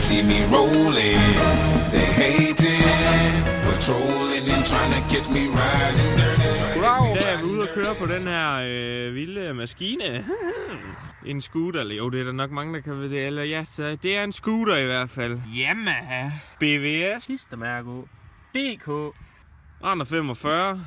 see me rolling, they hating, patrolling and trying to catch me riding dirty. Goddag, i dag er vi ude og køre på den her vilde maskine. En scooter, eller jo, det er der nok mange, der kan vide det, eller ja, så det er en scooter i hvert fald. Yamaha BVS, klistermærke, DK, 145.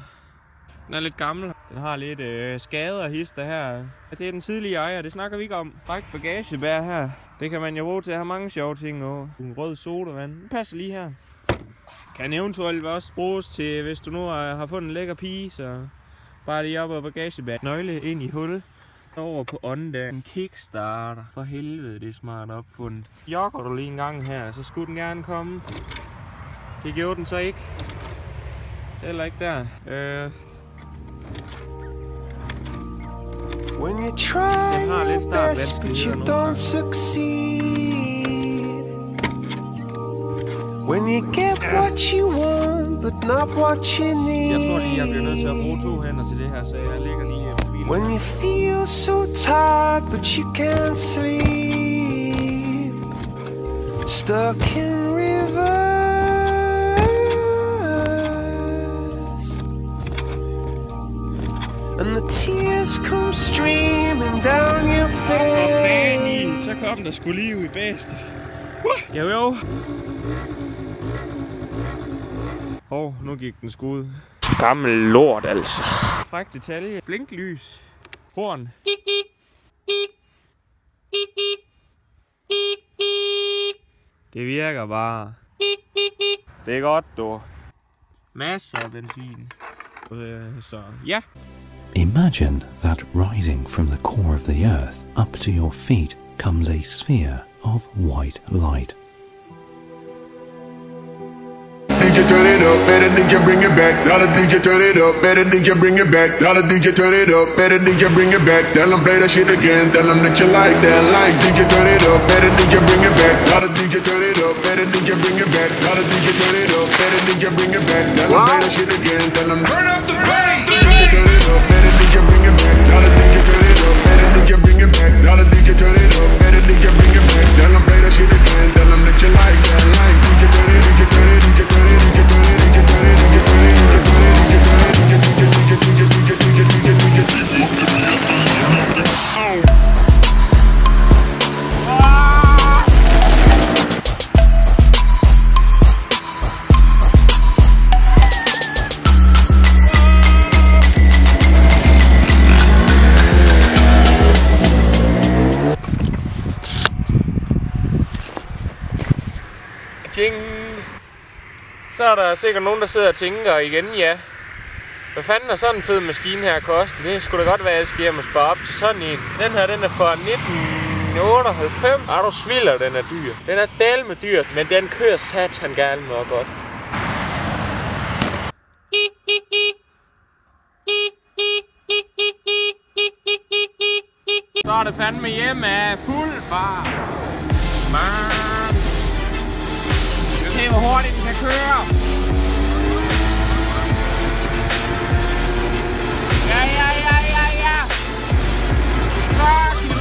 Den er lidt gammel. Den har lidt skader og hister her. Det er den tidlige ejer, det snakker vi ikke om. Fræk bagagebær her. Det kan man jo bruge til at have mange sjove ting. Og en rød sodavand. Den passer lige her. Kan eventuelt også bruges til, hvis du nu har fundet en lækker pige, så bare lige op ad bagagebær. Nøgle ind i hul. Over på Honda. En Kickstarter. For helvede, det er smart opfundet. Jogger du lige en gang her, så skulle den gerne komme. Det gjorde den så ikke. Heller ikke der. When you try your best, but you don't succeed. When you get what you want, but not what you need. Jeg tror lige, jeg bliver nødt til at bruge 2 hænder til det her, så jeg ligger lige hjemme på bilen. When you feel so tired, but you can't sleep. Stuck in reverse. And the tears come streaming down your face. Så kom der sgu liv i bæstet. Jo. Nu gik den skud. Gammel lort altså. Fræk detalje. Blinklys. Horn. Det virker bare. Det er godt, du. Masser af benzin. Så ja. Imagine that rising from the core of the earth up to your feet comes a sphere of white light. DJ turn it up, better DJ bring it back. Tell the DJ turn it up, better DJ bring it back. Tell the DJ turn it up, better DJ bring it back. Tell them play that shit again, tell them that you like that. Like DJ turn it up, better DJ bring it back. Tell the DJ turn it up, better DJ bring it back. Tell the DJ turn it up, better DJ bring it back. Tell them play that shit again, tell them turn up the bass. DJ turn it up, better DJ bring it back. Tell the DJ turn it up, better DJ bring it back. Tell the DJ turn it up, better DJ bring it back. Tell them play that shit again, tell them that you like that. Like DJ turn it, DJ turn it, DJ turn it, DJ turn it, DJ turn it, DJ turn it, DJ turn it, DJ turn it, DJ turn it, Så er der sikkert nogen, der sidder og tænker igen, ja. Hvad fanden er sådan en fed maskine her kostet? Det skulle da godt være, at jeg skal hjem og spare op til sådan en. Den her, den er fra 1998. Du svilder, den er dyr. Den er dalme dyr, men den kører satan gerne og godt. Så er det fandme hjemme af fuld fart. Se hvor hurtigt den kan køre. Ja. 40 km